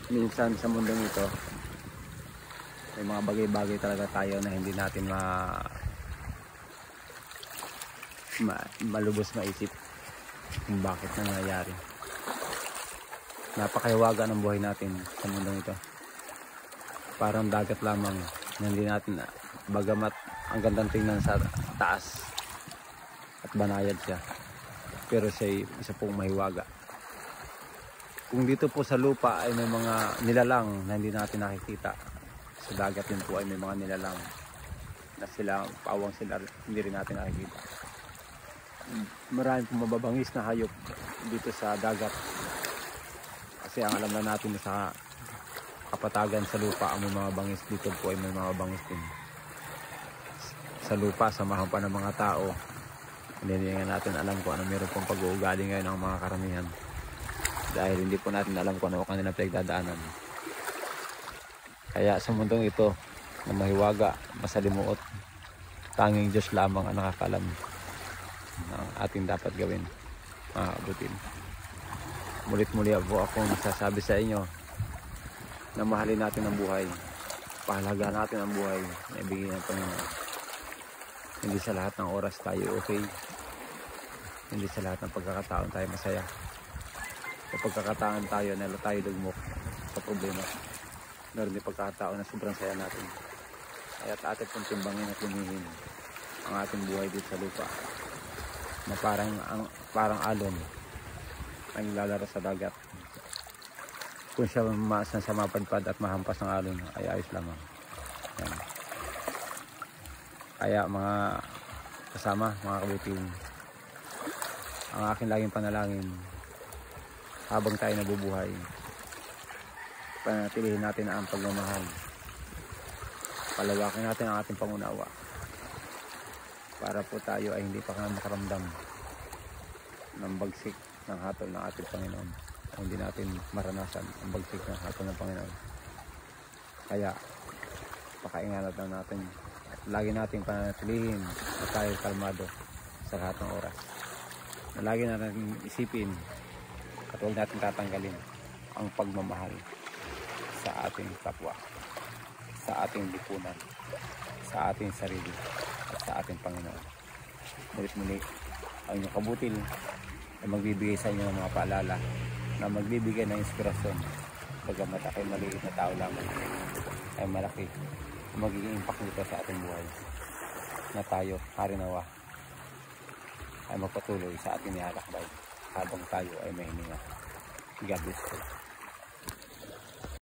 minsan sa mundong ito may mga bagay-bagay talaga tayo na hindi natin malubos maisip kung bakit nangyayari. Napakahiwaga ng buhay natin sa mundong ito. Parang dagat lamang na hindi natin, bagamat ang gandang tingnan sa taas at banayad siya, pero siya isa pong mahiwaga. Kung dito po sa lupa ay may mga nilalang na hindi natin nakikita, sa dagat din po ay may mga nilalang na sila, pawang sila, hindi rin natin nakikita. Maraming pong mababangis na hayop dito sa dagat, kasi ang alam na natin sa kapatagan sa lupa ang may mga bangis, dito po ay may mga bangis din. Sa lupa, samahan pa ng mga tao, hindi nga natin alam kung ano meron pong pag-uugali ngayon ng mga karamihan, dahil hindi po natin alam kung ano kanilang pinagdadaanan. Kaya sa mundong ito na mahiwaga, masalimuot, tanging Diyos lamang ang nakakalam ng ating dapat gawin, mga kabutin. Mulit-muli po akong nasasabi sa inyo na mahalin natin ang buhay, pahalagahan natin ang buhay na ibigay ng Panginoon. Hindi sa lahat ng oras tayo okay, hindi sa lahat ng pagkakataon tayo masaya. Sa pagkakataon tayo na tayo dugmok sa problema, meron din pagkakataon na sobrang saya natin. Kaya atin pong timbangin at lumihin ang ating buhay dito sa lupa, na parang alon ang lalaro sa dagat. Kung siya sa mapadpad at mahampas ng alon ay ayos lamang. Yan. Kaya mga kasama, mga kabutin, ang aking laging panalangin habang tayo nabubuhay, panatilihin natin ang pagmamahal, palawakin natin ang ating pangunawa, para po tayo ay hindi pa makaramdam ng bagsik ng hatol ng ating Panginoon, o hindi natin maranasan ang bagsik ng hatol ng Panginoon. Kaya pakainganat lang natin at lagi nating panatilihin na tayo kalmado sa lahat ng oras, na lagi natin isipin at huwag natin tatanggalin ang pagmamahal sa ating kapwa, sa ating lipunan, sa ating sarili at sa ating Panginoon. Mulit-muli ang inyong kabutil ay magbibigay sa inyo ng mga paalala na magbibigay ng inspirasyon, bagamat ako'y maliit na tao lamang, ay malaki magiging impact nito sa ating buhay, na tayo, harinawa, ay magpatuloy sa ating nilalakbay habang tayo ay may hininga. God bless you.